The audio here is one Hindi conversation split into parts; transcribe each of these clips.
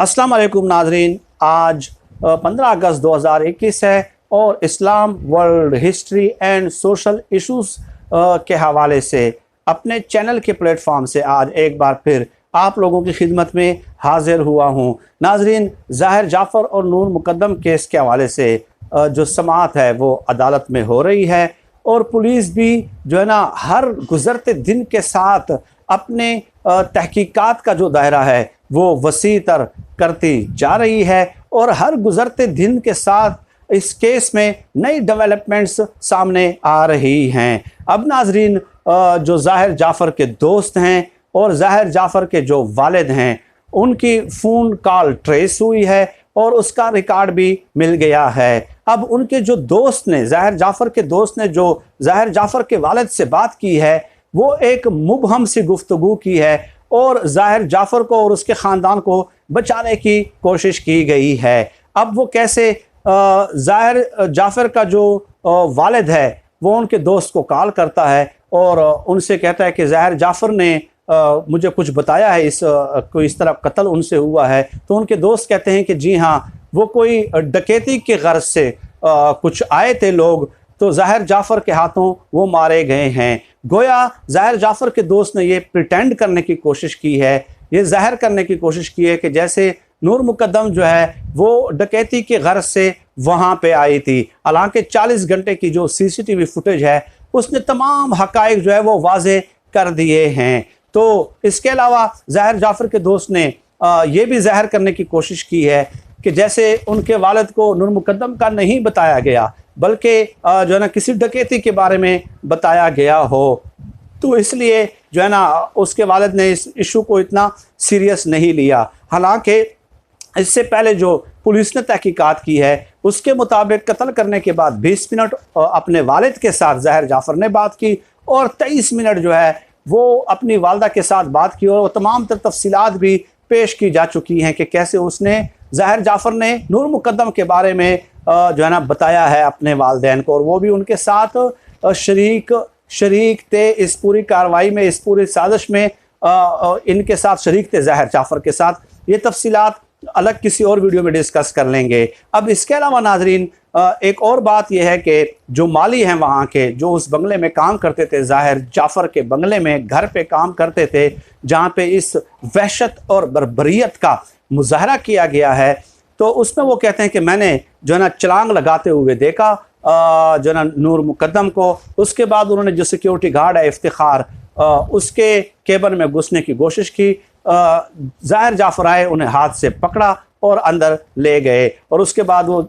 अस्सलाम वालेकुम नाजरीन। आज 15 अगस्त 2021 है और Islam, world history and social issues के हवाले से अपने चैनल के प्लेटफॉर्म से आज एक बार फिर आप लोगों की खिदमत में हाजिर हुआ हूँ। नाजरीन, ज़ाहिर जाफ़र और नूर मुक़द्दम केस के हवाले से जो समाअत है वो अदालत में हो रही है और पुलिस भी जो है ना हर गुज़रते दिन के साथ अपने तहकीकात का जो दायरा है वो वसी तर करती जा रही है और हर गुज़रते दिन के साथ इस केस में नई डेवलपमेंट्स सामने आ रही हैं। अब नाजरीन, जो ज़ाहिर जाफ़र के दोस्त हैं और ज़ाहिर जाफ़र के जो वालिद हैं उनकी फ़ोन कॉल ट्रेस हुई है और उसका रिकॉर्ड भी मिल गया है। अब उनके जो दोस्त ने, ज़ाहिर जाफ़र के दोस्त ने जो ज़ाहिर जाफ़र के वालिद से बात की है वो एक मुबहम सी गुफ्तगू की है और ज़ाहिर जाफ़र को और उसके ख़ानदान को बचाने की कोशिश की गई है। अब वो कैसे, ज़ाहिर जाफ़र का जो वालिद है वो उनके दोस्त को कॉल करता है और उनसे कहता है कि ज़ाहिर जाफ़र ने मुझे कुछ बताया है, कोई इस तरह कत्ल उनसे हुआ है। तो उनके दोस्त कहते हैं कि जी हाँ, वो कोई डकैती के गर्ज से कुछ आए थे लोग, तो ज़ाहिर जाफ़र के हाथों वो मारे गए हैं। गोया ज़ाहिर जाफ़र के दोस्त ने ये प्रिटेंड करने की कोशिश की है, ये ज़ाहिर करने की कोशिश की है कि जैसे नूर मुक़द्दम जो है वो डकैती के गर्ज से वहाँ पे आई थी। हालांकि 40 घंटे की जो CCTV फुटेज है उसने तमाम हक़ाइक़ जो है वो वाज़े कर दिए हैं। तो इसके अलावा ज़ाहिर जाफ़र के दोस्त ने ये भी ज़ाहिर करने की कोशिश की है कि जैसे उनके वालिद को नूर मुक़द्दम का नहीं बताया गया बल्कि जो है ना किसी डकैती के बारे में बताया गया हो, तो इसलिए जो है ना उसके वालिद ने इस इशू को इतना सीरियस नहीं लिया। हालांकि इससे पहले जो पुलिस ने तहकीकात की है उसके मुताबिक कत्ल करने के बाद 20 मिनट अपने वालिद के साथ ज़ाहिर जाफ़र ने बात की और 23 मिनट जो है वो अपनी वालदा के साथ बात की और वो तमाम तर तफसीलात भी पेश की जा चुकी हैं कि कैसे उसने, ज़ाहिर जाफ़र ने नूर मुक़द्दम के बारे में जो है ना बताया है अपने वालिदैन को और वो भी उनके साथ शरीक थे इस पूरी कार्रवाई में, इस पूरी साजिश में इनके साथ शरीक थे ज़ाहिर जाफ़र के साथ। ये तफसीलात अलग किसी और वीडियो में डिस्कस कर लेंगे। अब इसके अलावा नाजरीन, एक और बात यह है कि जो माली हैं वहाँ के, जो उस बंगले में काम करते थे, ज़ाहिर जाफ़र के बंगले में घर पे काम करते थे जहाँ पे इस वहशत और बर्बरियत का मुजाहरा किया गया है, तो उसमें वो कहते हैं कि मैंने जो है ना छलांग लगाते हुए देखा जो है ना नूर मुक़द्दम को। उसके बाद उन्होंने जो सिक्योरिटी गार्ड है इफ्तिखार, उसके केबिन में घुसने की कोशिश की। ज़ाहिर जाफ़र आए, उन्हें हाथ से पकड़ा और अंदर ले गए और उसके बाद वो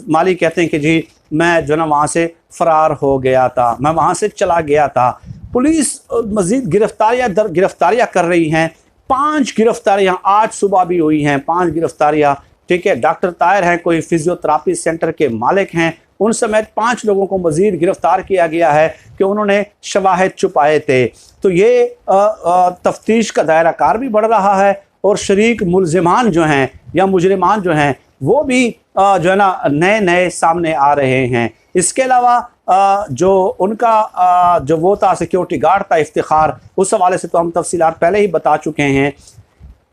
माली कहते हैं कि जी मैं जो है ना वहाँ से फ़रार हो गया था, मैं वहाँ से चला गया था। पुलिस मज़ीद गिरफ्तारियाँ कर रही हैं। 5 गिरफ्तारियाँ आज सुबह भी हुई हैं, 5 गिरफ्तारियाँ। ठीक है, डॉक्टर ताहिर हैं, कोई फिजियोथेरापी सेंटर के मालिक हैं, उन समेत 5 लोगों को मज़ीद गिरफ़्तार किया गया है कि उन्होंने शवाहिद छुपाए थे। तो ये तफ्तीश का दायरा कार भी बढ़ रहा है और शरीक मुलजिमान जो हैं या मुजरिमान जो हैं वो भी जो है ना नए नए सामने आ रहे हैं। इसके अलावा जो उनका जो वो था सिक्योरिटी गार्ड था इफ्तिखार, उस हवाले से तो हम तफसीलात पहले ही बता चुके हैं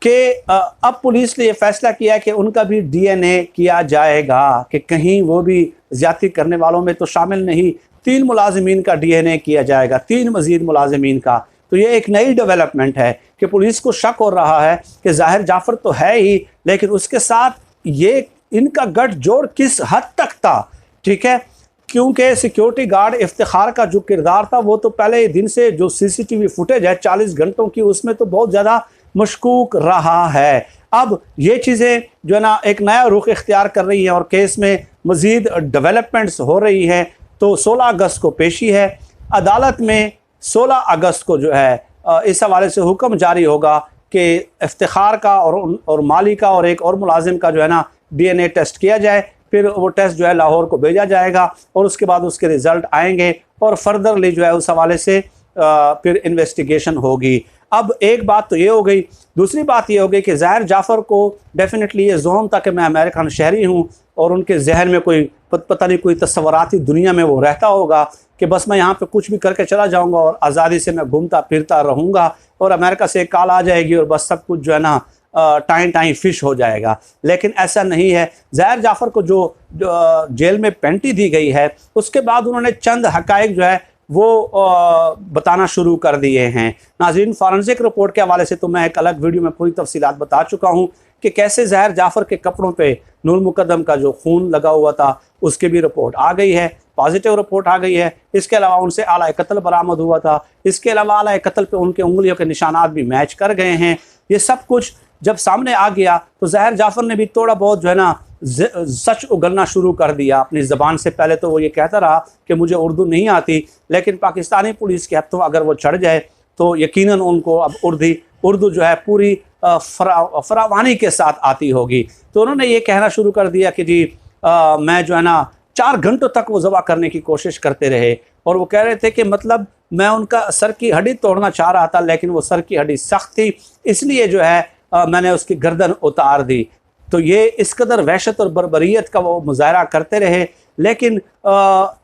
कि अब पुलिस ने यह फैसला किया कि उनका भी DNA किया जाएगा कि कहीं वो भी ज़्यादती करने वालों में तो शामिल नहीं। 3 मुलाजिमीन का DNA किया जाएगा, 3 मज़ीद मुलाजिमीन का। तो ये एक नई डेवलपमेंट है कि पुलिस को शक हो रहा है कि ज़ाहिर जाफ़र तो है ही, लेकिन उसके साथ ये इनका गठजोड़ किस हद तक था। ठीक है, क्योंकि सिक्योरिटी गार्ड इफ्तिखार का जो किरदार था वो तो पहले दिन से जो CCTV फुटेज है 40 घंटों की, उसमें तो बहुत ज़्यादा मशकूक रहा है। अब ये चीज़ें जो है ना एक नया रुख इख्तियार कर रही हैं और केस में मज़ीद डेवलपमेंट्स हो रही हैं। तो 16 अगस्त को पेशी है अदालत में। 16 अगस्त को जो है इस हवाले से हुक्म जारी होगा कि इफ्तिखार का और माली का और एक और मुलाजिम का जो है ना DNA टेस्ट किया जाए। फिर वो टेस्ट जो है लाहौर को भेजा जाएगा और उसके बाद उसके रिज़ल्ट आएंगे और फर्दरली जो है उस हवाले से फिर इन्वेस्टिगेशन होगी। अब एक बात तो ये हो गई, दूसरी बात ये हो गई कि ज़ाहिर जाफ़र को डेफिनेटली ये ज़ोन था कि मैं अमेरिकन शहरी हूँ और उनके जहन में कोई पता नहीं कोई तस्वराती दुनिया में वो रहता होगा कि बस मैं यहाँ पे कुछ भी करके चला जाऊँगा और आज़ादी से मैं घूमता फिरता रहूँगा और अमेरिका से एक कॉल आ जाएगी और बस सब कुछ जो है ना टाइम टाइम फिश हो जाएगा, लेकिन ऐसा नहीं है। ज़ाहिर जाफ़र को जो जेल में पेंटी दी गई है, उसके बाद उन्होंने चंद हक़ाइक़ जो है वो बताना शुरू कर दिए हैं। नाज़रीन, फॉरेंसिक रिपोर्ट के हवाले से तो मैं एक अलग वीडियो में पूरी तफसीलात बता चुका हूँ कि कैसे ज़ाहिर जाफ़र के कपड़ों पे नूर मुक़द्दम का जो खून लगा हुआ था उसकी भी रिपोर्ट आ गई है, पॉजिटिव रिपोर्ट आ गई है। इसके अलावा उनसे आला कत्ल बरामद हुआ था। इसके अलावा आला कत्ल पे उनके उंगलियों के निशानात भी मैच कर गए हैं। ये सब कुछ जब सामने आ गया तो ज़ाहिर जाफ़र ने भी थोड़ा बहुत जो है ना सच उगलना शुरू कर दिया अपनी ज़बान से। पहले तो वो ये कहता रहा कि मुझे उर्दू नहीं आती, लेकिन पाकिस्तानी पुलिस के हत्थों अगर वो चढ़ जाए तो यकीनन उनको अब उर्दू जो है पूरी फरावानी के साथ आती होगी। तो उन्होंने ये कहना शुरू कर दिया कि जी मैं जो है ना 4 घंटों तक वो ज़बह करने की कोशिश करते रहे, और वो कह रहे थे कि मतलब मैं उनका सर की हड्डी तोड़ना चाह रहा था, लेकिन वो सर की हड्डी सख्त थी, इसलिए जो है मैंने उसकी गर्दन उतार दी। तो ये इस कदर वहशत और बर्बरियत का वो मुजाहरा करते रहे। लेकिन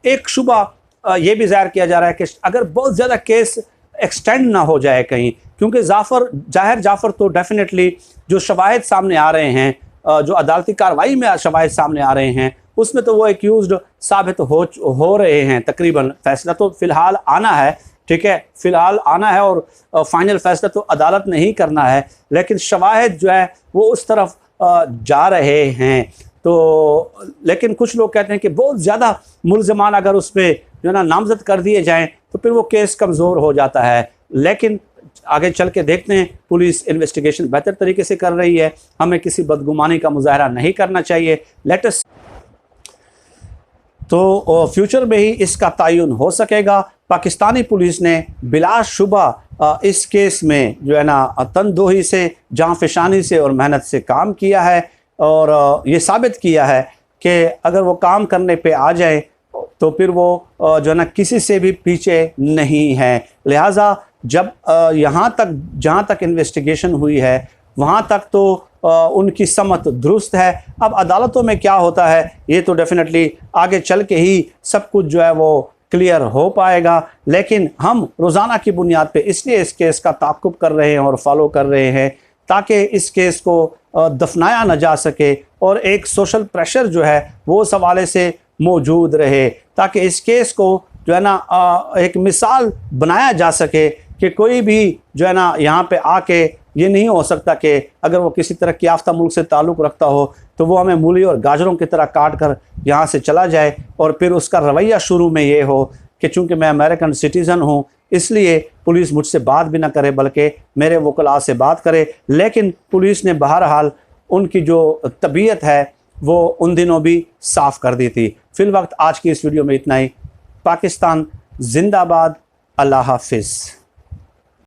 एक शुबा ये भी ज़ाहिर किया जा रहा है कि अगर बहुत ज़्यादा केस एक्सटेंड ना हो जाए कहीं, क्योंकि ज़ाहिर जाफ़र तो डेफिनेटली जो शवाहिद सामने आ रहे हैं, जो अदालती कार्रवाई में शवाहिद सामने आ रहे हैं, उसमें तो वो एक्यूज़्ड साबित हो रहे हैं तकरीबन। फ़ैसला तो फ़िलहाल आना है, ठीक है, फ़िलहाल आना है और फाइनल फ़ैसला तो अदालत ने ही करना है, लेकिन शवाहिद जो है वो उस तरफ जा रहे हैं। तो लेकिन कुछ लोग कहते हैं कि बहुत ज़्यादा मुल्ज़मान अगर उस पर जो है ना नामज़द कर दिए जाएँ तो फिर वो केस कमज़ोर हो जाता है। लेकिन आगे चल के देखते हैं, पुलिस इन्वेस्टिगेशन बेहतर तरीके से कर रही है, हमें किसी बदगुमानी का मुजाहरा नहीं करना चाहिए। लेटेस्ट तो फ्यूचर में ही इसका तयन हो सकेगा। पाकिस्तानी पुलिस ने बिलाशुबा इस केस में जो है ना तनदोही से, जांफशानी से और मेहनत से काम किया है, और ये साबित किया है कि अगर वो काम करने पे आ जाए तो फिर वो जो है ना किसी से भी पीछे नहीं है। लिहाजा जब यहाँ तक जहाँ तक इन्वेस्टिगेशन हुई है वहाँ तक तो उनकी समत दुरुस्त है। अब अदालतों में क्या होता है ये तो डेफिनेटली आगे चल के ही सब कुछ जो है वो क्लियर हो पाएगा, लेकिन हम रोज़ाना की बुनियाद पे इसलिए इस केस का ताक़ुब कर रहे हैं और फॉलो कर रहे हैं ताकि इस केस को दफनाया न जा सके, और एक सोशल प्रेशर जो है वो उस हवाले से मौजूद रहे, ताकि इस केस को जो है ना एक मिसाल बनाया जा सके कि कोई भी जो है ना यहाँ पे आके ये नहीं हो सकता कि अगर वो किसी तरक्की याफ्ता मुल्क से ताल्लुक़ रखता हो तो वो हमें मूली और गाजरों की तरह काट कर यहाँ से चला जाए, और फिर उसका रवैया शुरू में ये हो कि चूँकि मैं अमेरिकन सिटीज़न हूँ इसलिए पुलिस मुझसे बात भी ना करे बल्कि मेरे वकला से बात करे। लेकिन पुलिस ने बहरहाल उनकी जो तबीयत है वो उन दिनों भी साफ़ कर दी थी। फ़िल वक्त आज की इस वीडियो में इतना ही। पाकिस्तान जिंदाबाद। अल्लाह हाफिज़।